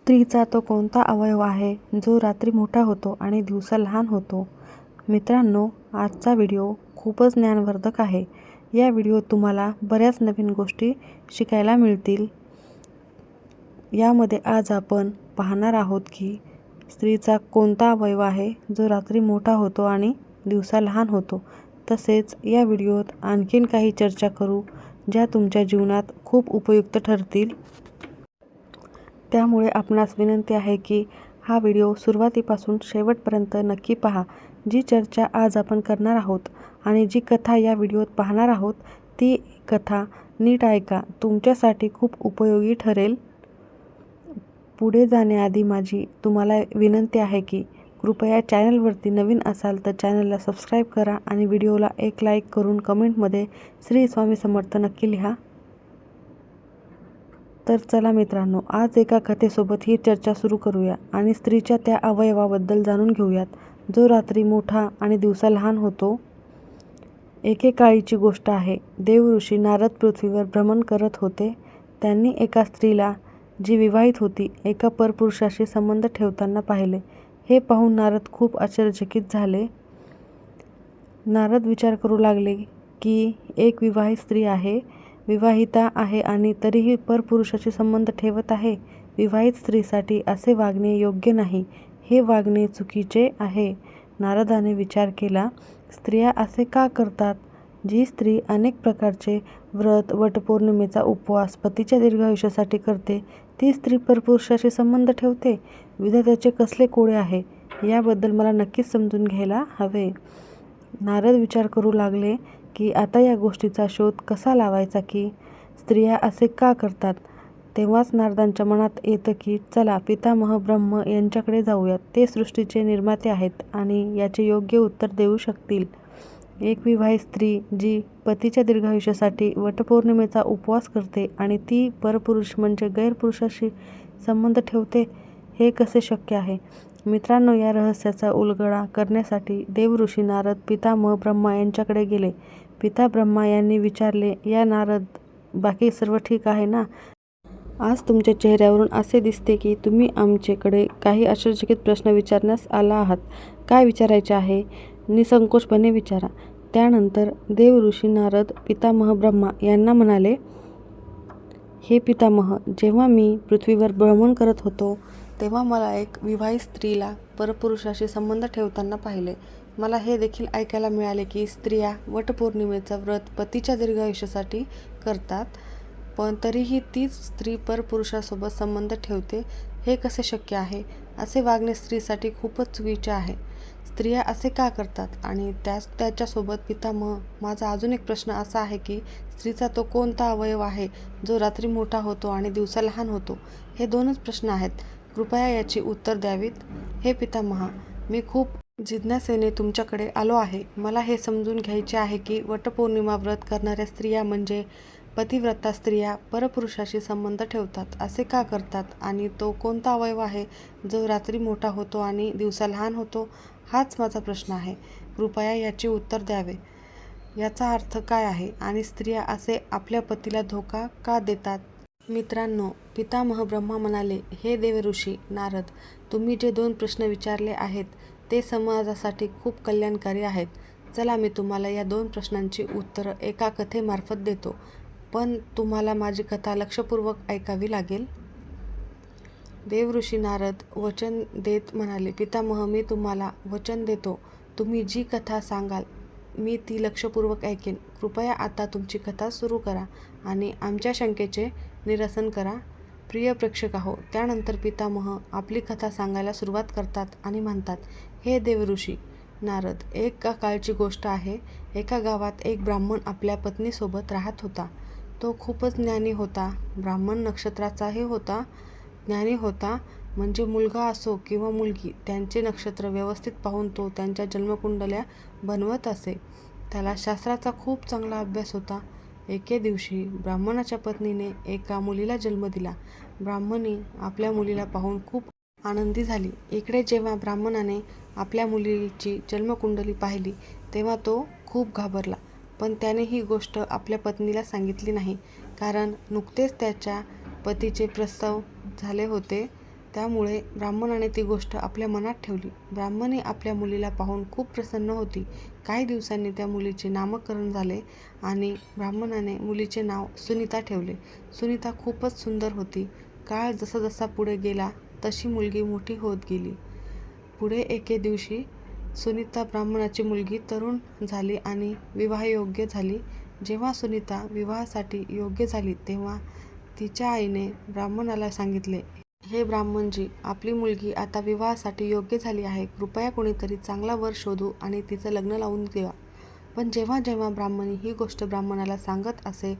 स्त्रीचा तो कोणता अवयव आहे जो रात्री मोठा होतो आणि दिवसा लहान होतो? मित्रांनो, आजचा व्हिडिओ खूपच ज्ञानवर्धक आहे. या व्हिडिओत तुम्हाला बऱ्याच नवीन गोष्टी शिकायला मिळतील. यामध्ये आज आपण पाहणार आहोत की स्त्रीचा कोणता अवयव आहे जो रात्री मोठा होतो आणि दिवसा लहान होतो. तसेच या व्हिडिओत आणखीन काही चर्चा करू ज्या तुमच्या जीवनात खूप उपयुक्त ठरतील. त्यामुळे आपणास विनंती आहे की हा व्हिडिओ सुरुवातीपासून शेवटपर्यंत नक्की पहा. जी चर्चा आज आपण करणार आहोत आणि जी कथा या व्हिडिओत पाहणार आहोत ती कथा नीट ऐका, तुमच्यासाठी खूप उपयोगी ठरेल. पुढे जाण्याआधी माझी तुम्हाला विनंती आहे की कृपया चॅनलवरती नवीन असाल तर चॅनलला सबस्क्राईब करा आणि व्हिडिओला एक लाईक करून कमेंटमध्ये श्री स्वामी समर्थ नक्की लिहा. तर चला मित्रांनो, आज एका कथेसोबत ही चर्चा सुरू करूया आणि स्त्रीच्या त्या अवयवाबद्दल जाणून घेऊयात जो रात्री मोठा आणि दिवसा लहान होतो. एकेकाळीची गोष्ट आहे. देवऋषी नारद पृथ्वीवर भ्रमण करत होते. त्यांनी एका स्त्रीला, जी विवाहित होती, एका परपुरुषाशी संबंध ठेवताना पाहिले. हे पाहून नारद खूप आश्चर्यचकित झाले. नारद विचार करू लागले की एक विवाहित स्त्री आहे, विवाहिता आहे आणि तरीही परपुरुषाशी संबंध ठेवत आहे. विवाहित स्त्रीसाठी असे वागणे योग्य नाही, हे वागणे चुकीचे आहे. नारदाने विचार केला, स्त्रिया असे का करतात? जी स्त्री अनेक प्रकारचे व्रत, वटपौर्णिमेचा उपवास, पतीच्या दीर्घायुष्यासाठी करते, ती स्त्री परपुरुषाशी संबंध ठेवते. विधात्याचे कसले कोडे आहे, याबद्दल मला नक्कीच समजून घ्यायला हवे. नारद विचार करू लागले की आता या गोष्टीचा शोध कसा लावायचा की स्त्रिया असे का करतात. तेव्हाच नारदांच्या मनात येतं की चला पितामह ब्रह्म यांच्याकडे जाऊयात. ते सृष्टीचे निर्माते आहेत आणि याचे योग्य उत्तर देऊ शकतील. एक विवाहित स्त्री जी पतीच्या दीर्घायुष्यासाठी वटपौर्णिमेचा उपवास करते आणि ती परपुरुष म्हणजे गैरपुरुषाशी संबंध ठेवते, हे कसे शक्य आहे? मित्रांनो, या रहस्याचा उलगडा करण्यासाठी देवऋषी नारद पितामह ब्रह्मा यांच्याकडे गेले. पिता ब्रह्मा यांनी विचारले, या नारद, बाकी सर्व ठीक आहे ना? आज तुमच्या चेहऱ्यावरून असे दिसते की तुम्ही आमच्याकडे काही आश्चर्यचकित प्रश्न विचारण्यास आला आहात. काय विचारायचे आहे? निसंकोचपणे विचारा. त्यानंतर देवऋषी नारद पितामह ब्रह्मा यांना म्हणाले, हे पितामह, जेव्हा मी पृथ्वीवर भ्रमण करत होतो तेव्हा मला एक विवाहित स्त्रीला परपुरुषाशी संबंध ठेवताना पाहिले. मला हे देखील ऐकायला मिळाले की स्त्रिया वटपौर्णिमेचं व्रत पतीच्या दीर्घायुष्यासाठी करतात, पण तरीही तीच स्त्री परपुरुषासोबत संबंध ठेवते. हे कसे शक्य आहे? असे वागणे स्त्रीसाठी खूपच चुकीचे आहे. स्त्रिया असे का करतात? आणि त्याच्यासोबत पितामह, माझा अजून एक प्रश्न असा आहे की स्त्रीचा तो कोणता अवयव आहे जो रात्री मोठा होतो आणि दिवसा लहान होतो? हे दोनच प्रश्न आहेत. कृपया याची उत्तर द्यावीत. हे पितामहा, मी खूप जिज्ञासेने तुमच्याकडे आलो आहे. मला हे समजून घ्यायचे आहे की वटपौर्णिमा व्रत करणाऱ्या स्त्रिया म्हणजे पतिव्रता स्त्रिया परपुरुषाशी संबंध ठेवतात असे का करतात आणि तो कोणता अवयव आहे जो रात्री मोठा होतो आणि दिवसा लहान होतो? हाच माझा प्रश्न आहे. कृपया याचे उत्तर द्यावे. याचा अर्थ काय आहे आणि स्त्रिया असे आपल्या पतीला धोका का देतात? मित्रांनो, पितामह ब्रह्मा म्हणाले, हे देवऋषी नारद, तुम्ही जे दोन प्रश्न विचारले आहेत ते समाजासाठी खूप कल्याणकारी आहेत. चला, मी तुम्हाला या दोन प्रश्नांची उत्तरं एका कथेमार्फत देतो, पण तुम्हाला माझी कथा लक्षपूर्वक ऐकावी लागेल. देवऋषी नारद वचन देत म्हणाले, पितामह, मी तुम्हाला वचन देतो, तुम्ही जी कथा सांगाल मी ती लक्षपूर्वक ऐकेन. कृपया आता तुमची कथा सुरू करा आणि आमच्या शंकेचे निरसन करा. प्रिय प्रेक्षकाहो, त्यानंतर पितामह आपली कथा सांगायला सुरुवात करतात आणि म्हणतात, हे देवऋषी नारद, एका काळची गोष्ट आहे. एका गावात एक ब्राह्मण आपल्या पत्नीसोबत राहत होता. तो खूपच ज्ञानी होता. ब्राह्मण नक्षत्राचाही होता. ज्ञानी होता म्हणजे मुलगा असो किंवा मुलगी, त्यांचे नक्षत्र व्यवस्थित पाहून तो त्यांच्या जन्मकुंडल्या बनवत असे. त्याला शास्त्राचा खूप चांगला अभ्यास होता. एके दिवशी ब्राह्मणाच्या पत्नीने एका मुलीला जन्म दिला. ब्राह्मणी आपल्या मुलीला पाहून खूप आनंदी झाली. इकडे जेव्हा ब्राह्मणाने आपल्या मुलीची जन्मकुंडली पाहिली तेव्हा तो खूप घाबरला, पण त्याने ही गोष्ट आपल्या पत्नीला सांगितली नाही, कारण नुकतेच त्याच्या पतीचे प्रसव झाले होते. त्यामुळे ब्राह्मणाने ती गोष्ट आपल्या मनात ठेवली. ब्राह्मणी आपल्या मुलीला पाहून खूप प्रसन्न होती. काही दिवसांनी त्या मुलीचे नामकरण झाले आणि ब्राह्मणाने मुलीचे नाव सुनीता ठेवले. सुनीता खूपच सुंदर होती. काळ जसा पुढे गेला तशी मुलगी मोठी होत गेली. पुढे एके दिवशी सुनीता ब्राह्मणाची मुलगी तरुण झाली आणि विवाहयोग्य झाली. जेव्हा सुनीता विवाहासाठी योग्य झाली तेव्हा तिच्या आईने ब्राह्मणाला सांगितले, हे ब्राह्मणजी, आपली मुलगी आता विवाहासाठी योग्य झाली आहे. कृपया कोणीतरी चांगला वर शोधू आणि तिचं लग्न लावून द्या. पण जेव्हा जेव्हा ब्राह्मणी ही गोष्ट ब्राह्मणाला सांगत असे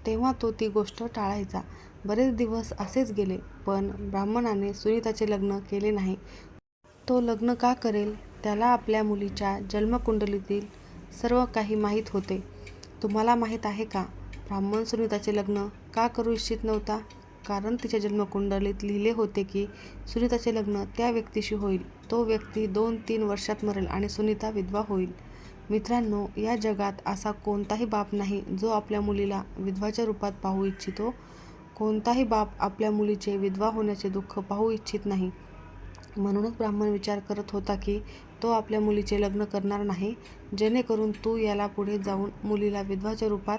तेव्हा तो ती गोष्ट टाळायचा. बरेच दिवस असेच गेले, पण ब्राह्मणाने सुनीताचे लग्न केले नाही. तो लग्न का करेल? त्याला आपल्या मुलीच्या जन्मकुंडलीतील सर्व काही माहीत होते. तुम्हाला माहीत आहे का, ब्राह्मण सुनीताचे लग्न का करू इच्छित नव्हता? कारण तिच्या जन्मकुंडलीत लिहिले होते की सुनीताचे लग्न त्या व्यक्तीशी होईल. तो व्यक्ती 2-3 वर्षात मरेल आणि सुनीता विधवा होईल. मित्रांनो, या जगात असा कोणताही बाप नाही जो आपल्या मुलीला विधवाच्या रूपात पाहू इच्छितो. कोणताही बाप आपल्या मुलीचे विधवा होण्याचे दुःख पाहू इच्छित नाही. म्हणूनच ब्राह्मण विचार करत होता की तो आपल्या मुलीचे लग्न करणार नाही, जेणेकरून तू याला पुढे जाऊन मुलीला विधवाच्या रूपात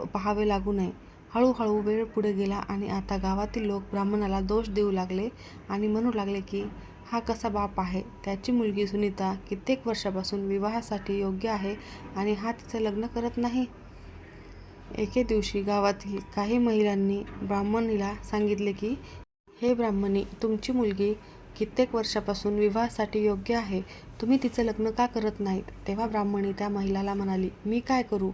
पाहावे लागू नये. हळूहळू वेळ पुढे गेला आणि आता गावातील लोक ब्राह्मणाला दोष देऊ लागले आणि म्हणू लागले की हा कसा बाप आहे, त्याची मुलगी सुनीता कित्येक वर्षापासून विवाहासाठी योग्य आहे आणि हा तिचं लग्न करत नाही. एके दिवशी गावातील काही महिलांनी ब्राह्मणीला सांगितले की हे ब्राह्मणी, तुमची मुलगी कित्येक वर्षापासून विवाहासाठी योग्य आहे, तुम्ही तिचं लग्न का करत नाहीत? तेव्हा ब्राह्मणी त्या महिलाला म्हणाली, मी काय करू?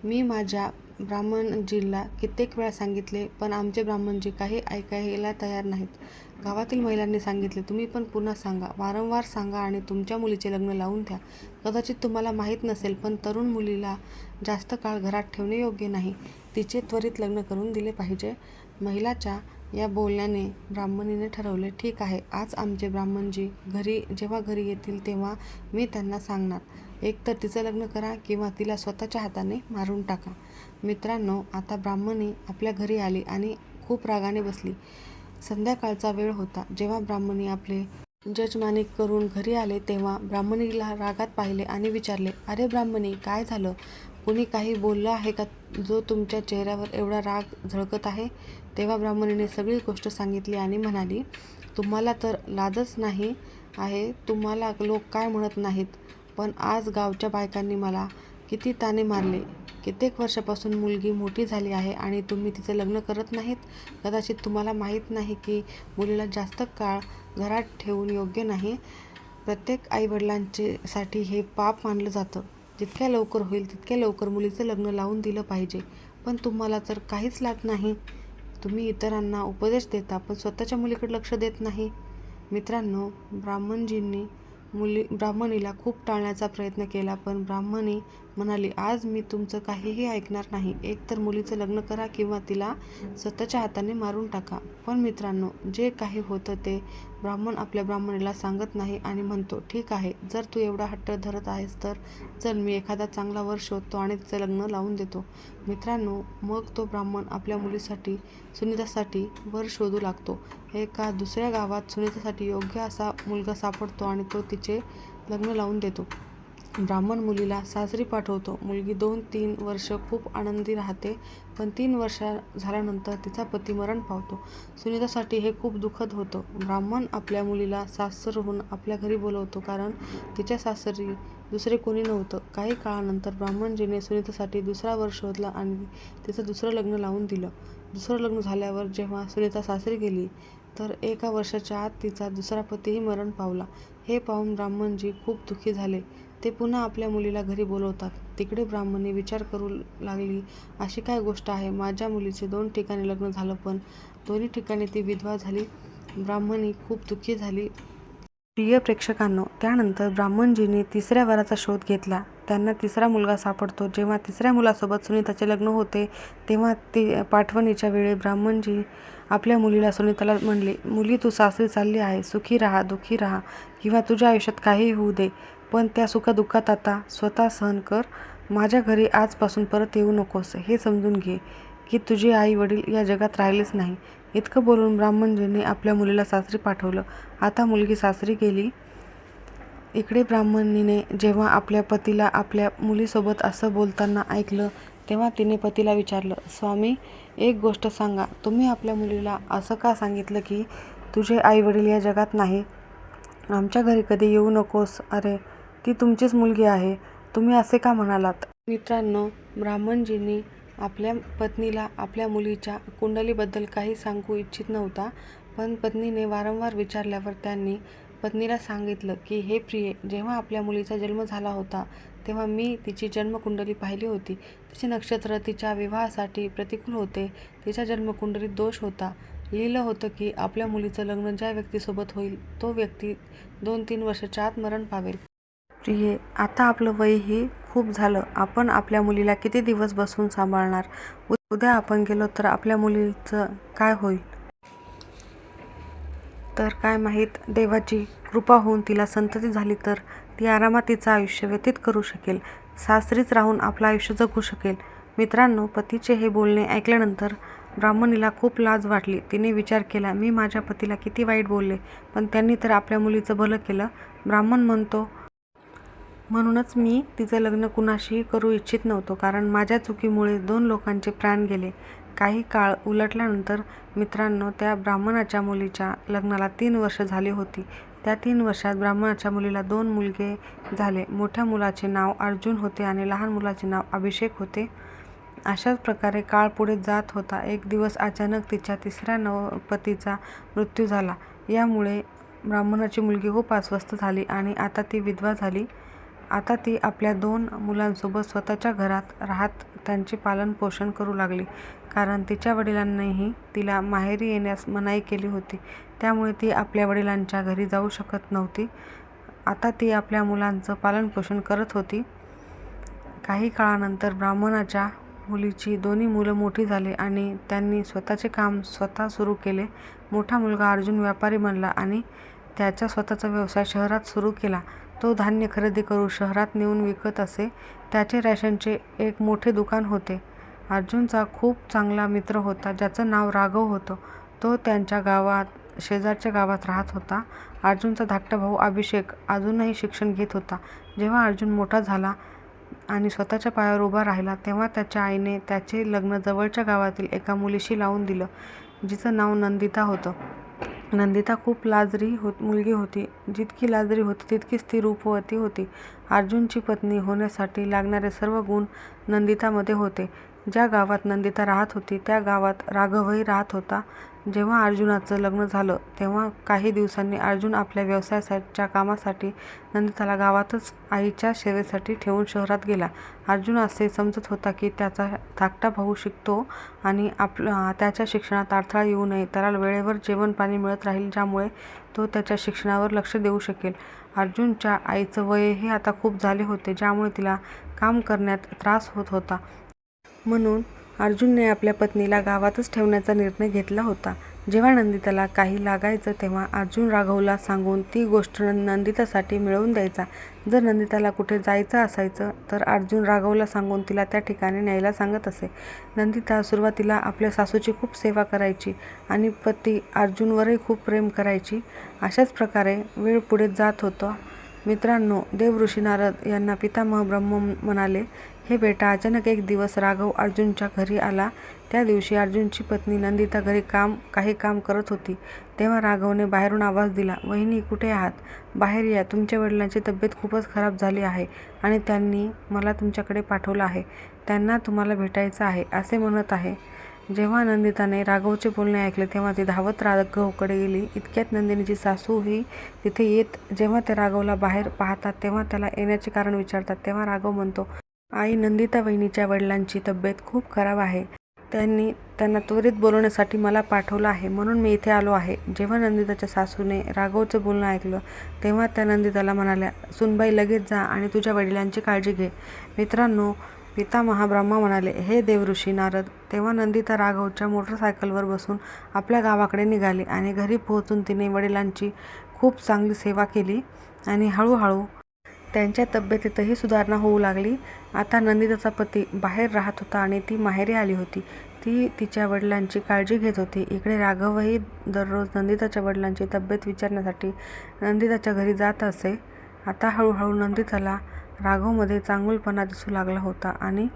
मी माझ्या ब्राह्मणजींना कित्येक वेळा सांगितले, पण आमचे ब्राह्मणजी काही ऐकायला तयार नाहीत. गावातील महिलांनी सांगितले, तुम्ही पण पुन्हा सांगा, वारंवार सांगा आणि तुमच्या मुलीचे लग्न लावून द्या. कदाचित तुम्हाला माहीत नसेल, पण तरुण मुलीला जास्त काळ घरात ठेवणे योग्य नाही. तिचे त्वरित लग्न करून दिले पाहिजे. महिलाच्या या बोलण्याने ब्राह्मणीने ठरवले, ठीक आहे, आज आमचे ब्राह्मणजी जेव्हा घरी येतील तेव्हा मी त्यांना सांगणार. एकतर तिचं लग्न करा किंवा तिला स्वतःच्या हाताने मारून टाका. मित्रांनो, आता ब्राह्मणी आपल्या घरी आली आणि खूप रागाने बसली. संध्याकाळचा वेळ होता. जेव्हा ब्राह्मणी आपले जजमानी करून घरी आले तेव्हा ब्राह्मणीला रागात पाहिले आणि विचारले, अरे ब्राह्मणी, काय झालं? कुणी काही बोललं आहे का जो तुमच्या चेहऱ्यावर एवढा राग झळकत आहे? तेव्हा ब्राह्मणीने सगळी गोष्ट सांगितली आणि म्हणाली, तुम्हाला तर लाजच नाही आहे. तुम्हाला लोक काय म्हणत नाहीत, पण आज गावच्या बायकांनी मला किती ताने मारले. कित्येक वर्षापासून मुलगी मोठी झाली आहे आणि तुम्ही तिचं लग्न करत नाहीत. कदाचित तुम्हाला माहीत नाही की मुलीला जास्त काळ घरात ठेवून योग्य नाही. प्रत्येक आईवडिलांसाठी हे पाप मानलं जातं. जितक्या लवकर होईल तितक्या लवकर मुलीचं लग्न लावून दिलं पाहिजे. पण तुम्हाला तर काहीच लाज नाही. तुम्ही इतरांना उपदेश देता पण स्वतःच्या मुलीकडे लक्ष देत नाही. मित्रांनो, ब्राह्मणजींनी ब्राह्मणीला खूप टाळण्याचा प्रयत्न केला, पण ब्राह्मणी म्हणाली, आज मी तुमचं काहीही ऐकणार नाही. एकतर मुलीचं लग्न करा किंवा तिला स्वतःच्या हाताने मारून टाका. पण मित्रांनो, जे काही होतं ते ब्राह्मण आपल्या ब्राह्मणीला सांगत नाही आणि म्हणतो, ठीक आहे, जर तू एवढा हट्ट धरत आहेस तर चल, मी एखादा चांगला वर शोधतो आणि तिचं लग्न लावून देतो. मित्रांनो, मग तो ब्राह्मण आपल्या मुलीसाठी सुनीतासाठी वर शोधू लागतो. एका दुसऱ्या गावात सुनीतासाठी योग्य असा मुलगा सापडतो आणि तो तिचे लग्न लावून देतो. ब्राह्मण मुलीला सासरी पाठवतो. मुलगी 2-3 वर्ष खूप आनंदी राहते, पण 3 वर्ष झाल्यानंतर तिचा पती मरण पावतो. सुनीतासाठी हे खूप दुःखद होतं. ब्राह्मण आपल्या मुलीला सासरहून आपल्या घरी बोलवतो, कारण तिच्या सासरी दुसरे कोणी नव्हतं. काही काळानंतर ब्राह्मणजीने सुनीतासाठी दुसरा वर शोधला आणि तिचं दुसरं लग्न लावून दिलं. दुसरं लग्न झाल्यावर जेव्हा सुनीता सासरी गेली तर 1 वर्षाच्या आत तिचा दुसरा पतीही मरण पावला. हे पाहून ब्राह्मणजी खूप दुःखी झाले. ते पुन्हा आपल्या मुलीला घरी बोलवतात. तिकडे ब्राह्मणी विचार करू लागली, अशी काय गोष्ट आहे, माझ्या मुलीचे 2 ठिकाणी लग्न झालं पण दोन्ही ठिकाणी ती विधवा झाली. ब्राह्मणी खूप दुःखी झाली. प्रिय प्रेक्षकांनो, त्यानंतर ब्राह्मणजींनी तिसऱ्या वराचा शोध घेतला. त्यांना तिसरा मुलगा सापडतो. जेव्हा तिसऱ्या मुलासोबत सुनीताचे लग्न होते तेव्हा ते पाठवणीच्या वेळी ब्राह्मणजी आपल्या मुलीला सुनीताला म्हणले, मुली, तू सासरी चालली आहे, सुखी राहा, दुःखी राहा किंवा तुझ्या आयुष्यात काहीही होऊ दे, पण त्या सुखदुःखात आता स्वतः सहन कर. माझ्या घरी आजपासून परत येऊ नकोस. हे समजून घे की तुझे आई वडील या जगात राहिलेच नाही. इतकं बोलून ब्राह्मणजींनी आपल्या मुलीला सासरी पाठवलं. आता मुलगी सासरी गेली. इकडे ब्राह्मणीने जेव्हा आपल्या पतीला आपल्या मुलीसोबत असं बोलताना ऐकलं तेव्हा तिने पतीला विचारलं, स्वामी, एक गोष्ट सांगा, तुम्ही आपल्या मुलीला असं का सांगितलं की तुझे आईवडील या जगात नाही? आमच्या घरी कधी येऊ नकोस. अरे, ती तुमचीच मुलगी आहे. तुम्ही असे का म्हणालात? मित्रांनो, ब्राह्मणजींनी आपल्या पत्नीला आपल्या मुलीच्या कुंडलीबद्दल काही सांगू इच्छित नव्हता, पण पत्नीने वारंवार विचारल्यावर त्यांनी पत्नीला सांगितलं की हे प्रिये, जेव्हा आपल्या मुलीचा जन्म झाला होता तेव्हा मी तिची जन्मकुंडली पाहिली होती. तिचे नक्षत्र तिच्या विवाहासाठी प्रतिकूल होते. तिच्या जन्मकुंडलीत दोष होता. लिहिलं होतं की आपल्या मुलीचं लग्न ज्या व्यक्तीसोबत होईल तो व्यक्ती 2-3 वर्षाच्या आत मरण पावेल. प्रिये, आता आपलं वयही खूप झालं. आपण आपल्या मुलीला किती दिवस बसून सांभाळणार? उद्या आपण गेलो तर आपल्या मुलीचं काय होईल? तर काय माहीत, देवाची कृपा होऊन तिला संतती झाली तर ती आरामात तिचं आयुष्य व्यतीत करू शकेल. सासरीच राहून आपलं आयुष्य जगू शकेल. मित्रांनो, पतीचे हे बोलणे ऐकल्यानंतर ब्राह्मणीला खूप लाज वाटली. तिने विचार केला, मी माझ्या पतीला किती वाईट बोलले, पण त्यांनी तर आपल्या मुलीचं भलं केलं. ब्राह्मण म्हणतो म्हणूनच मी तिचं लग्न कुणाशीही करू इच्छित नव्हतो, कारण माझ्या चुकीमुळे 2 लोकांचे प्राण गेले. काही काळ उलटल्यानंतर मित्रांनो, त्या ब्राह्मणाच्या मुलीच्या लग्नाला 3 वर्ष झाली होती. त्या 3 वर्षात ब्राह्मणाच्या मुलीला 2 मुलगे झाले. मोठ्या मुलाचे नाव अर्जुन होते आणि लहान मुलाचे नाव अभिषेक होते. अशाच प्रकारे काळ पुढे जात होता. एक दिवस अचानक तिच्या 3ऱ्या पतीचा मृत्यू झाला. यामुळे ब्राह्मणाची मुलगी खूप अस्वस्थ झाली आणि आता ती विधवा झाली. आता ती आपल्या 2 मुलांसोबत स्वतःच्या घरात राहत त्यांचे पालन पोषण करू लागली, कारण तिच्या वडिलांनीही तिला माहेरी येण्यास मनाई केली होती. त्यामुळे ती आपल्या वडिलांच्या घरी जाऊ शकत नव्हती. आता ती आपल्या मुलांचं पालनपोषण करत होती. काही काळानंतर ब्राह्मणाच्या मुलीची 2 मुलं मोठी झाली आणि त्यांनी स्वतःचे काम स्वतः सुरू केले. मोठा मुलगा अर्जुन व्यापारी बनला आणि त्याचा स्वतःचा व्यवसाय शहरात सुरू केला. तो धान्य खरेदी करून शहरात नेऊन विकत असे. त्याचे रेशनचे एक मोठे दुकान होते. अर्जुनचा खूप चांगला मित्र होता ज्याचं नाव राघव होतं. तो त्यांच्या गावात शेजारच्या गावात राहत होता. अर्जुनचा धाकटा भाऊ अभिषेक अजूनही शिक्षण घेत होता. जेव्हा अर्जुन मोठा झाला आणि स्वतःच्या पायावर उभा राहिला तेव्हा त्याच्या आईने त्याचे लग्न जवळच्या गावातील एका मुलीशी लावून दिलं, जिचं नाव नंदिता होतं. नंदिता खूप लाजरी मुलगी होती. जितकी लाजरी होती तितकीच ती रूपवती होती. अर्जुनची पत्नी होण्यासाठी लागणारे सर्व गुण नंदितामध्ये होते. ज्या गावात नंदिता राहत होती त्या गावात राघवही राहत होता. जेव्हा अर्जुनाचं लग्न झालं तेव्हा काही दिवसांनी अर्जुन आपल्या व्यवसायाच्या कामासाठी नंदिताला गावातच आईच्या सेवेसाठी ठेवून शहरात गेला. अर्जुन असे समजत होता की त्याचा धाकटा भाऊ शिकतो आणि त्याच्या शिक्षणात अडथळा येऊ नये, त्याला वेळेवर जेवण पाणी मिळत राहील, ज्यामुळे तो त्याच्या शिक्षणावर लक्ष देऊ शकेल. अर्जुनच्या आईचं वयही आता खूप झाले होते, ज्यामुळे तिला काम करण्यात त्रास होत होता. म्हणून अर्जुनने आपल्या पत्नीला गावातच ठेवण्याचा निर्णय घेतला होता. जेव्हा नंदिताला काही लागायचं तेव्हा अर्जुन राघवला सांगून ती गोष्ट नंदितासाठी मिळवून द्यायचा. जर नंदिताला कुठे जायचं असायचं तर अर्जुन राघवला सांगून तिला त्या ठिकाणी न्यायला सांगत असे. नंदिता सुरुवातीला आपल्या सासूची खूप सेवा करायची आणि पती अर्जुनवरही खूप प्रेम करायची. अशाच प्रकारे वेळ पुढे जात होता. मित्रांनो, देवऋषी नारद यांना पितामह ब्रह्मा म्हणाले, हे बेटा, अचानक एक दिवस राघव अर्जुनच्या घरी आला. त्या दिवशी अर्जुनची पत्नी नंदिता घरी काही काम करत होती. तेव्हा राघवने बाहेरून आवाज दिला, वहिनी, कुठे आहात? बाहेर या. तुमच्या वडिलांची तब्येत खूपच खराब झाली आहे आणि त्यांनी मला तुमच्याकडे पाठवलं आहे. त्यांना तुम्हाला भेटायचं आहे असे म्हणत आहे. जेव्हा नंदिताने राघवचे बोलणे ऐकले तेव्हा ती धावत राघवकडे गेली. इतक्यात नंदिनीची सासूही तिथे येत. जेव्हा ते राघवला बाहेर पाहतात तेव्हा त्याला येण्याचे कारण विचारतात. तेव्हा राघव म्हणतो, आई, नंदिता वहिनीच्या वडिलांची तब्येत खूप खराब आहे. त्यांनी त्यांना त्वरित बोलवण्यासाठी मला पाठवलं आहे, म्हणून मी इथे आलो आहे. जेव्हा नंदिताच्या सासूने राघवचं बोलणं ऐकलं तेव्हा त्या नंदिताला म्हणाल्या, सुनबाई, लगेच जा आणि तुझ्या वडिलांची काळजी घे. मित्रांनो, पितामह ब्रह्मा म्हणाले, हे देवऋषी नारद. तेव्हा नंदिता राघवच्या मोटरसायकलवर बसून आपल्या गावाकडे निघाली आणि घरी पोहोचून तिने वडिलांची खूप चांगली सेवा केली आणि हळूहळू त्यांच्या तब्येतीतही सुधारणा होऊ लागली. आता नंदिताचा पती बाहेर राहत होता आणि ती माहेरी आली होती. ती तिच्या वडिलांची काळजी घेत होती. इकडे राघवही दररोज नंदिताच्या वडिलांची तब्येत विचारण्यासाठी नंदिताच्या घरी जात असे. आता हळूहळू नंदिताला राघवमध्ये चांगुलपणा दिसू लागला होता आणि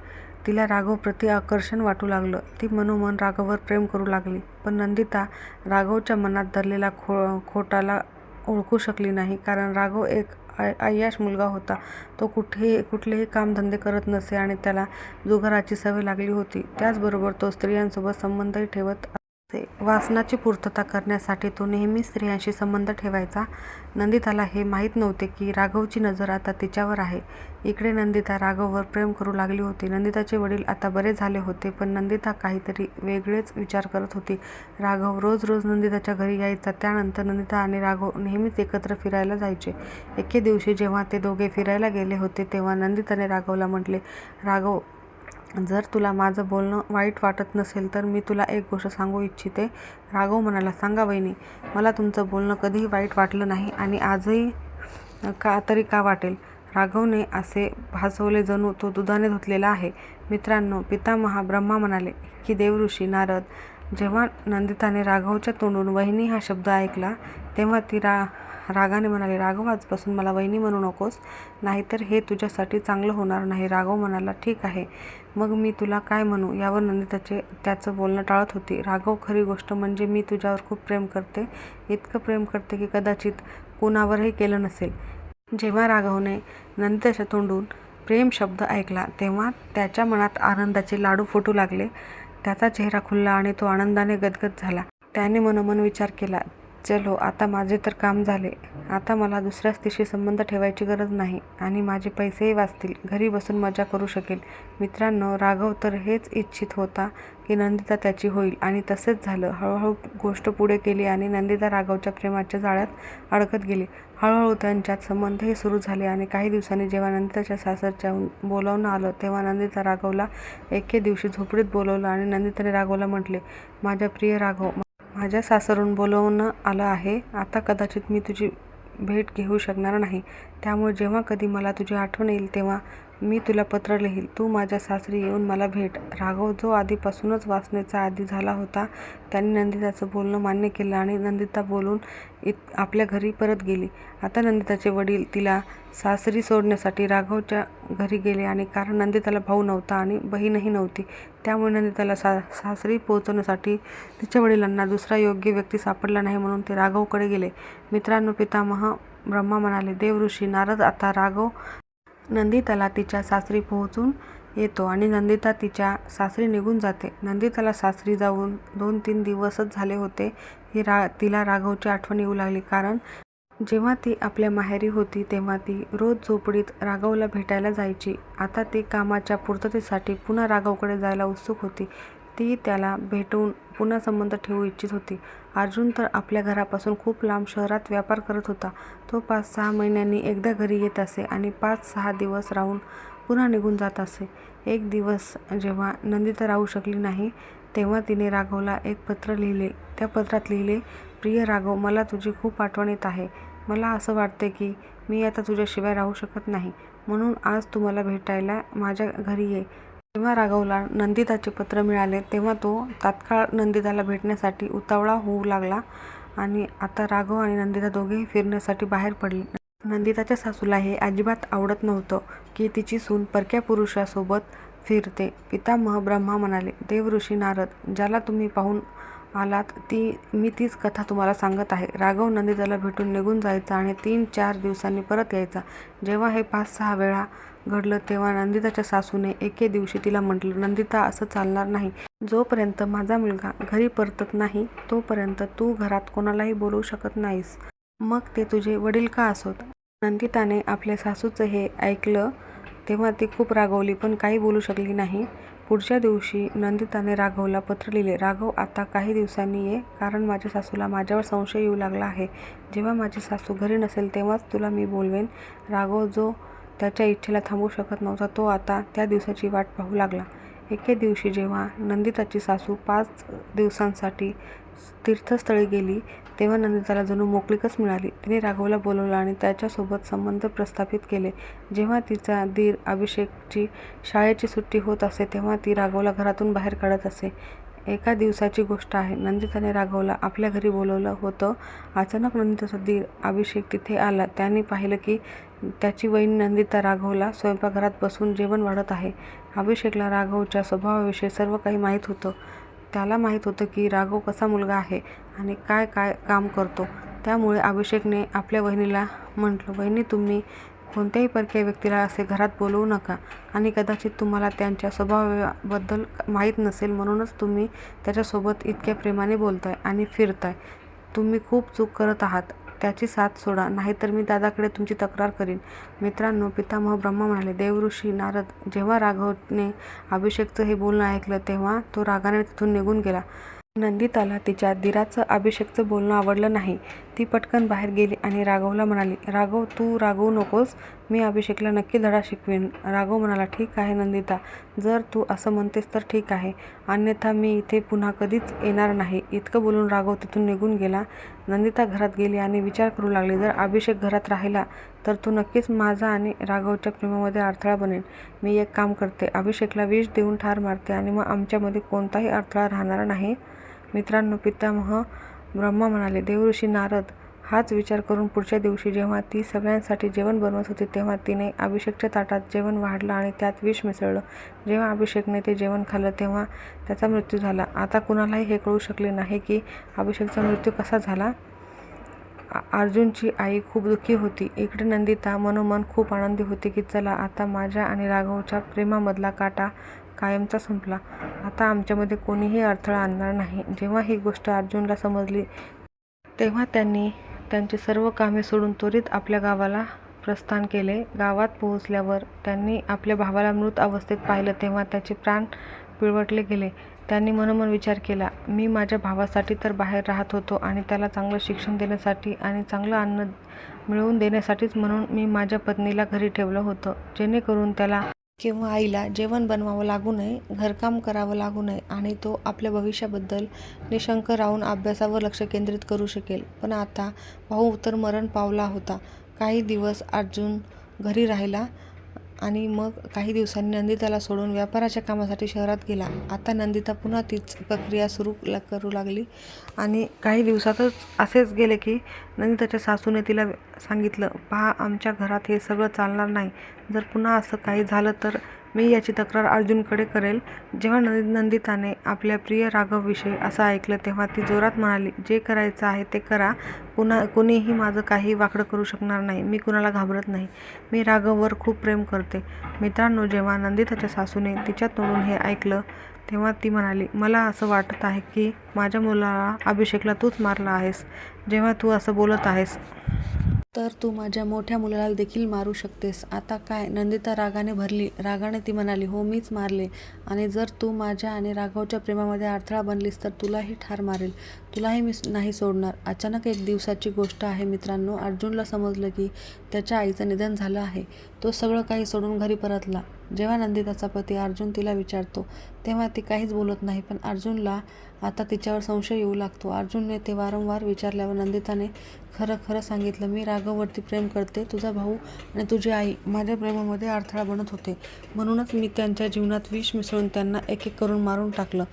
तिला राघवप्रती आकर्षण वाटू लागलं. ती मनोमन राघववर प्रेम करू लागली. पण नंदिता राघवच्या मनात दडलेला खोटाला ओळखू शकली नाही. कारण राघव एक अय्याश मुलगा होता. तो कुठलेही कामधंदे करत नसे आणि त्याला जुगाराची सवय लागली होती. त्याचबरोबर तो स्त्रियांसोबत संबंधही ठेवत असे. वासनाची पूर्तता करण्यासाठी तो नेहमी स्त्रियांशी संबंध ठेवायचा. नंदिताला हे माहीत नव्हते की राघवची नजर आता तिच्यावर आहे. इकडे नंदिता राघववर प्रेम करू लागली होती. नंदिताचे वडील आता बरे झाले होते, पण नंदिता काहीतरी वेगळेच विचार करत होती. राघव रोज नंदिताच्या घरी यायचा. त्यानंतर नंदिता आणि राघव नेहमीच एकत्र फिरायला जायचे. एके दिवशी जेव्हा ते दोघे फिरायला गेले होते तेव्हा नंदिताने राघवला म्हटले, राघव, जर तुला माझं बोलणं वाईट वाटत नसेल तर मी तुला एक गोष्ट सांगू इच्छिते. राघव म्हणाला, सांगा वहिनी, मला तुमचं बोलणं कधीही वाईट वाटलं नाही आणि आजही का वाटेल. राघवने असे भासवले जणू तो दुधाने धुतलेला आहे. मित्रांनो, पितामह ब्रह्मा म्हणाले की देवऋषी नारद. जेव्हा नंदिताने राघवच्या तोंडून वहिनी हा शब्द ऐकला तेव्हा ती रागाने म्हणाली, राघव, आजपासून मला वहिनी म्हणू नकोस, नाहीतर हे तुझ्यासाठी चांगलं होणार नाही. राघव म्हणाला, ठीक आहे, मग मी तुला काय म्हणू. यावर नंदिता त्याचं बोलणं टाळत होती. राघव, खरी गोष्ट म्हणजे मी तुझ्यावर खूप प्रेम करते. इतकं प्रेम करते की कदाचित कुणावरही केलं नसेल. जेव्हा राघवने नंदिताच्या तोंडून प्रेम शब्द ऐकला तेव्हा त्याच्या मनात आनंदाचे लाडू फुटू लागले. त्याचा चेहरा खुलला आणि तो आनंदाने गदगद झाला. त्याने मनोमन विचार केला, चलो, आता माझे तर काम झाले. आता मला दुसऱ्या स्त्रीशी संबंध ठेवायची गरज नाही आणि माझे पैसेही वाचतील. घरी बसून मजा करू शकेल. मित्रांनो, राघव तर हेच इच्छित होता की नंदिता त्याची होईल आणि तसेच झालं. हळूहळू गोष्ट पुढे गेली आणि नंदिता राघवच्या प्रेमाच्या जाळ्यात अडकत गेली. हळूहळू त्यांच्यात संबंधही सुरू झाले आणि काही दिवसांनी जेव्हा नंदिताच्या सासरच्याहून बोलावणं आलं तेव्हा नंदिता राघवला एके दिवशी झोपडीत बोलावलं आणि नंदिताने राघवला म्हटले, माझ्या प्रिय राघव, माझ्या सासरून बोलावणं आलं आहे. आता कदाचित मी तुझी भेट घेऊ शकणार नाही. त्यामुळे जेव्हा कधी मला तुझी आठवण येईल तेव्हा मी तुला पत्र लिहील. तू माझ्या सासरी येऊन मला भेट. राघव, जो आधीपासूनच वासनेचा आदी झाला होता, त्याने नंदिताचं बोलणं मान्य केलं आणि नंदिता बोलून आपल्या घरी परत गेली. आता नंदिताचे वडील तिला सासरी सोडण्यासाठी राघवच्या घरी गेले आणि कारण नंदिताला भाऊ नव्हता आणि बहीणही नव्हती, त्यामुळे नंदिताला सासरी पोहोचवण्यासाठी तिच्या वडिलांना दुसरा योग्य व्यक्ती सापडला नाही, म्हणून ते राघवकडे गेले. मित्रांनो, पितामह ब्रह्मा म्हणाले, देवऋषी नारद, आता राघव नंदिताला तिच्या सासरी पोहोचून येतो आणि नंदिता तिच्या सासरी निघून जाते. नंदिताला सासरी जाऊन 2-3 दिवसच झाले होते की तिला राघवची आठवण येऊ लागली. कारण जेव्हा ती आपल्या माहेरी होती तेव्हा ती रोज झोपडीत राघवला भेटायला जायची. आता ती कामाच्या पूर्ततेसाठी पुन्हा राघवकडे जायला उत्सुक होती. ती त्याला भेटून पुन्हा संबंध ठेवू इच्छित होती. अर्जुन तर आपल्या घरापासून खूप लांब शहरात व्यापार करत होता. तो 5-6 महिन्यांनी एकदा घरी येत असे आणि 5-6 दिवस राहून पुन्हा निघून जात असे. एक दिवस जेव्हा नंदिता राहू शकली नाही तेव्हा तिने राघवला एक पत्र लिहिले. त्या पत्रात लिहिले, प्रिय राघव, मला तुझी खूप आठवण येत आहे. मला असं वाटते की मी आता तुझ्याशिवाय राहू शकत नाही, म्हणून आज तू मला भेटायला माझ्या घरी ये. जेव्हा राघवला नंदिताचे पत्र मिळाले तेव्हा तो तात्काळ नंदिताला भेटण्यासाठी उतावळा होऊ लागला आणि आता राघव आणि नंदिता दोघेही फिरण्यासाठी बाहेर पडले. नंदिताच्या सासूला हे अजिबात आवडत नव्हतं की तिची सून परक्या पुरुषासोबत फिरते. पितामह ब्रह्मा म्हणाले, देवऋषी नारद, ज्याला तुम्ही पाहून आलात मी तीच कथा तुम्हाला सांगत आहे. राघव नंदिताला भेटून निघून जायचा आणि 3-4 दिवसांनी परत यायचा. जेव्हा हे 5-6 वेळा घडलं तेव्हा नंदिताच्या सासूने एके दिवशी तिला म्हटलं, नंदिता, असं चालणार नाही. जोपर्यंत माझा मुलगा घरी परतत नाही तोपर्यंत तू घरात कोणालाही बोलवू शकत नाहीस, मग ते तुझे वडील का असोत. नंदिताने आपल्या सासूचं हे ऐकलं तेव्हा ती खूप रागावली, पण काही बोलू शकली नाही. पुढच्या दिवशी नंदिताने राघवला पत्र लिहिले, राघव, आता काही दिवसांनी ये, कारण माझ्या सासूला माझ्यावर संशय येऊ लागला आहे. जेव्हा माझी सासू घरी नसेल तेव्हाच तुला मी बोलवेन. राघव, जो त्याच्या इच्छेला थांबू शकत नव्हता, तो आता त्या दिवसाची वाट पाहू लागला. एके दिवशी जेव्हा नंदिताची सासू 5 दिवसांसाठी तीर्थस्थळी गेली तेव्हा नंदिताला जणू मोकळीकच मिळाली. तिने राघवला बोलवलं आणि त्याच्यासोबत संबंध प्रस्थापित केले. जेव्हा तिचा दीर अभिषेकची शाळेची सुट्टी होत असे तेव्हा ती राघवला घरातून बाहेर काढत असे. एका दिवसाची गोष्ट आहे. नंदिताने राघवला आपल्या घरी बोलवलं होतं. अचानक नंदिताचा दीर अभिषेक तिथे आला. त्यांनी पाहिलं की त्याची वहिनी नंदिता राघवला स्वयंपाकघरात बसून जेवण वाढत आहे. अभिषेकला राघवच्या स्वभावाविषयी सर्व काही माहीत होतं. त्याला माहीत होतं की राघव कसा मुलगा आहे आणि काय काय काम करतो. त्यामुळे अभिषेकने आपल्या वहिनीला म्हटलं, वहिनी, तुम्ही कोणत्याही परक्या व्यक्तीला असे घरात बोलवू नका आणि कदाचित तुम्हाला त्यांच्या स्वभावाबद्दल माहीत नसेल म्हणूनच तुम्ही त्याच्यासोबत इतक्या प्रेमाने बोलताय आणि फिरताय. तुम्ही खूप चूक करत आहात. त्याची साथ सोडा, नाहीतर मी दादाकडे तुमची तक्रार करीन. मित्रांनो, पितामह ब्रह्मा म्हणाले, देवऋषी नारद जेव्हा राघवने अभिषेकचं हे बोलणं ऐकलं तेव्हा तो रागाने तिथून निघून गेला. नंदिताला तिच्या दीराचं अभिषेकचं बोलणं आवडलं नाही. ती पटकन बाहेर गेली आणि राघवला म्हणाली, राघव, तू रागवू नकोस, मी अभिषेकला नक्की धडा शिकवेन. राघव म्हणाला, ठीक आहे नंदिता, जर तू असं म्हणतेस तर ठीक आहे, अन्यथा मी इथे पुन्हा कधीच येणार नाही. इतकं बोलून राघव तिथून निघून गेला. नंदिता घरात गेली आणि विचार करू लागली, जर अभिषेक घरात राहिला तर तो नक्कीच माझा आणि राघवच्या प्रेमामध्ये अडथळा बनेल. मी एक काम करते, अभिषेकला विष देऊन ठार मारते आणि मग आमच्यामध्ये कोणताही अडथळा राहणार नाही. मित्रांनो, पितामह ब्रह्मा म्हणाले, देवऋषी नारद हाच विचार करून पुढच्या दिवशी जेव्हा ती सगळ्यांसाठी जेवण बनवत होती तेव्हा तिने अभिषेकच्या ताटात जेवण वाढलं आणि त्यात विष मिसळलं. जेव्हा अभिषेकने ते जेवण खाल्लं तेव्हा त्याचा मृत्यू झाला. आता कुणालाही हे कळू शकले नाही की अभिषेकचा मृत्यू कसा झाला. अर्जुनची आई खूप दुःखी होती. इकडे नंदिता मनोमन खूप आनंदी होती की चला, आता माझ्या आणि राघवच्या प्रेमामधला काटा कायमचा संपला. आता आमच्यामध्ये कोणीही अडथळा आणणार नाही. जेव्हा ही गोष्ट अर्जुनला समजली तेव्हा त्यांनी त्यांची सर्व कामे सोडून त्वरित आपल्या गावाला प्रस्थान केले. गावात पोहोचल्यावर त्यांनी आपल्या भावाला मृत अवस्थेत पाहिलं तेव्हा त्याचे प्राण पिळवटले गेले. त्यांनी मनोमन विचार केला, मी माझ्या भावासाठी तर बाहेर राहत होतो आणि त्याला चांगलं शिक्षण देण्यासाठी आणि चांगलं अन्न मिळवून देण्यासाठीच म्हणून मी माझ्या पत्नीला घरी ठेवलं होतं, जेणेकरून त्याला किंवा आईला जेवण बनवावं लागू नये, घरकाम करावं लागू नये आणि तो आपल्या भविष्याबद्दल निशंक राहून अभ्यासावर लक्ष केंद्रित करू शकेल. पण आता भाऊ तर मरण पावला होता. काही दिवस अर्जुन घरी राहिला आणि मग काही दिवसांनी नंदिताला सोडून व्यापाराच्या कामासाठी शहरात गेला. आता नंदिता पुन्हा तीच प्रक्रिया सुरू करू लागली आणि काही दिवसातच असेच गेले की नंदिताच्या सासूने तिला सांगितलं, पहा, आमच्या घरात हे सगळं चालणार नाही. जर पुन्हा असं काही झालं तर मी याची तक्रार अर्जुनकडे करेल. जेव्हा नंदिताने आपल्या प्रिय राघवविषयी असं ऐकलं तेव्हा ती जोरात म्हणाली, जे करायचं आहे ते करा. पुन्हा कोणीही माझं काही वाकडं करू शकणार नाही. मी कुणाला घाबरत नाही. मी राघववर खूप प्रेम करते. मित्रांनो, जेव्हा नंदिताच्या सासूने तिच्या तोंडून हे ऐकलं तेव्हा ती म्हणाली, मला असं वाटत आहे की माझ्या मुलाला अभिषेकला तूच मारला आहेस. जेव्हा तू असं बोलत आहेस तर तू माझ्या मोठ्या मुलाला देखील मारू शकतेस. आता काय? नंदिता रागाने भरली. रागाने ती म्हणाली, हो, मीच मारले आणि जर तू माझ्या आणि राघवच्या प्रेमामध्ये अडथळा बनलीस तर तुलाही ठार मारेल. तुलाही मी नाही सोडणार. अचानक एक दिवसाची गोष्ट आहे मित्रांनो. अर्जुनला समजलं की त्याच्या आईचं निधन झालं आहे. तो सगळं काही सोडून घरी परतला. जेव्हा नंदिताचा पती अर्जुन तिला विचारतो तेव्हा ती काहीच बोलत नाही. पण अर्जुनला आता तिच्यावर संशय येऊ लागतो. अर्जुनने ते वारंवार विचारल्यावर नंदिताने खरं खरं सांगितलं, मी राघववरती प्रेम करते. तुझा भाऊ आणि तुझी आई माझ्या प्रेमामध्ये अडथळा बनत होते, म्हणूनच मी त्यांच्या जीवनात विष मिसळून त्यांना एक एक करून मारून टाकलं.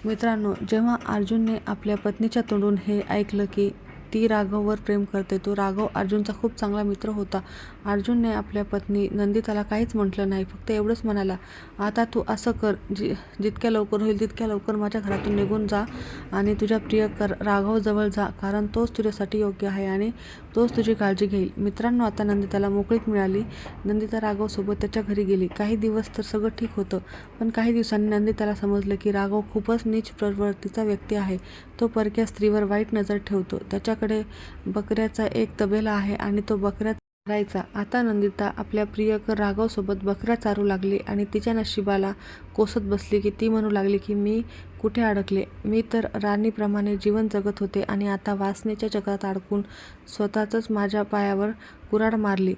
मित्रांनो, जेव्हा अर्जुनने आपल्या पत्नीच्या तोंडून हे ऐकलं की ती राघववर प्रेम करते, तो राघव अर्जुनचा खूप चांगला मित्र होता. अर्जुनने आपल्या पत्नी नंदिताला काहीच म्हटलं नाही, फक्त एवढंच म्हणाला, आता तू असं कर, जितक्या लवकर होईल तितक्या लवकर माझ्या घरातून निघून जा आणि तुझ्या प्रिय राघवजवळ जा, कारण तोच तुझ्यासाठी योग्य आहे आणि तोच तुझी काळजी घेईल. मित्रांनो, आता नंदिताला मोकळीक मिळाली. नंदिता राघवसोबत त्याच्या घरी गेली. काही दिवस तर सगळं ठीक होतं, पण काही दिवसांनी नंदिताला समजलं की राघव खूपच नीच प्रवृत्तीचा व्यक्ती आहे. तो परक्या स्त्रीवर वाईट नजर ठेवतो. त्याच्याकडे बकऱ्याचा एक तबेला आहे आणि तो बकऱ्या चारायचा. आता नंदिता आपल्या प्रियकर राघवसोबत बकऱ्या चारू लागली आणि तिच्या नशिबाला कोसत बसली की ती म्हणू लागली की मी कुठे अडकले. मी तर राणीप्रमाणे जीवन जगत होते आणि आता वासनेच्या चक्रात अडकून स्वतःच माझ्या पायावर कुऱ्हाड मारली.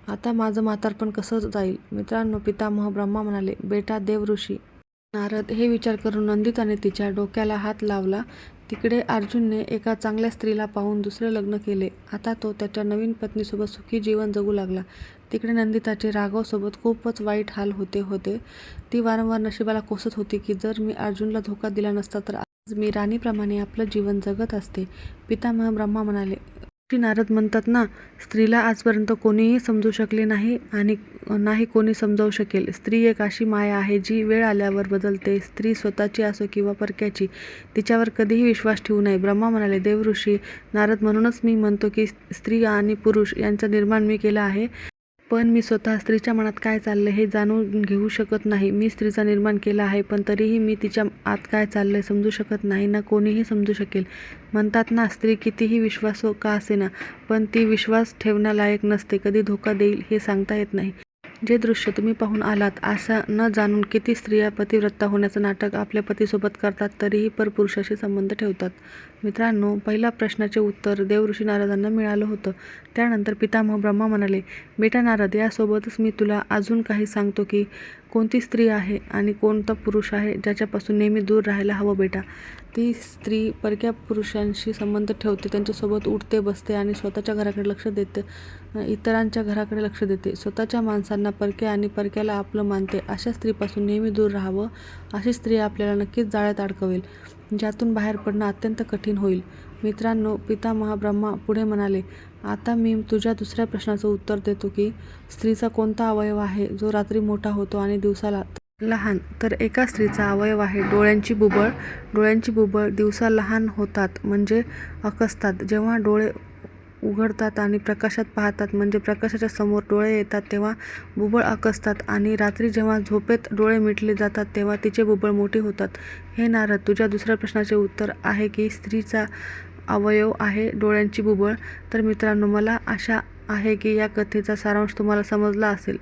आता माझं म्हातारपण कसं जाईल. मित्रांनो, पितामह ब्रह्मा म्हणाले, बेटा देवऋषी नारद हे विचार करून नंदिताने तिच्या डोक्याला हात लावला. तिकडे अर्जुनने एका चांगल्या स्त्रीला पाहून दुसरे लग्न केले. आता तो त्याच्या नवीन पत्नीसोबत सुखी जीवन जगू लागला. तिकडे नंदिताचे राघवसोबत खूपच वाईट हाल होते. ती वारंवार नशिबाला कोसत होती की जर मी अर्जुनला धोका दिला नसता तर आज मी राणीप्रमाणे आपलं जीवन जगत असते. पितामह ब्रह्मा म्हणाले, ऋषी नारद म्हणतात ना, स्त्रीला आजपर्यंत कोणीही समजू शकले नाही आणि नाही कोणी समजावू शकेल. स्त्री एक अशी माया आहे जी वेळ आल्यावर बदलते. स्त्री स्वतःची असो किंवा परक्याची, तिच्यावर कधीही विश्वास ठेवू नये. ब्रह्मा म्हणाले, देवऋषी नारद, म्हणूनच मी म्हणतो की स्त्री आणि पुरुष यांचं निर्माण मी केलं आहे. पण मी स्वतः स्त्रीच्या मनात काय चाललंय हे जाणून घेऊ शकत नाही. मी स्त्रीचा निर्माण केला आहे, पण तरीही मी तिच्या आत काय चाललंय समजू शकत नाही ना कोणीही समजू शकेल. म्हणतात ना, स्त्री कितीही विश्वासू का असेना, पण ती विश्वास ठेवण्यालायक नसते. कधी धोका देईल हे सांगता येत नाही. जे दृश्य तुम्ही पाहून आलात, असं न जाणून किती स्त्रिया पतिव्रता होण्याचं नाटक आपल्या पतीसोबत करतात, तरीही परपुरुषाशी संबंध ठेवतात. मित्रांनो, पहिल्या प्रश्नाचे उत्तर देवऋषी नारदांना मिळालं होतं. त्यानंतर पितामह ब्रह्मा म्हणाले, बेटा नारद, यासोबतच मी तुला अजून काही सांगतो की कोणती स्त्री आहे आणि कोणता पुरुष आहे ज्याच्यापासून नेहमी दूर राहायला हवं बेटा. ती स्त्री परक्या पुरुषांशी संबंध ठेवते, त्यांच्यासोबत उठते बसते आणि स्वतःच्या घराकडे लक्ष देते, इतरांच्या घराकडे लक्ष देते, स्वतःच्या माणसांना परके आणि परक्याला आपलं मानते. अशा स्त्रीपासून नेहमी दूर राहावं. अशी स्त्री आपल्याला नक्कीच जाळ्यात अडकवेल, ज्यातून बाहेर पडणं अत्यंत कठीण होईल. मित्रांनो, पितामह ब्रह्मा पुढे म्हणाले, आता मी तुझ्या दुसऱ्या प्रश्नाचं उत्तर देतो की स्त्रीचा कोणता अवयव आहे जो रात्री मोठा होतो आणि दिवसाला लहान. तर एका स्त्रीचा अवयव आहे डोळ्यांची बुबुळ. डोळ्यांची बुबुळ दिवसा लहान होतात म्हणजे आकसतात. जेव्हा डोळे उघडतात आणि प्रकाशात पाहतात म्हणजे प्रकाशाच्या समोर डोळे येतात तेव्हा बुबुळ आकसतात आणि रात्री जेव्हा झोपेत डोळे मिटले जातात तेव्हा तिचे बुबुळ मोठी होतात. हे नारद, तुझ्या दुसऱ्या प्रश्नाचे उत्तर आहे की स्त्रीचा अवयव आहे डोळ्यांची बुबुळ. तर मित्रांनो, मला आशा आहे की या कथेचा सारांश तुम्हाला समजला असेल.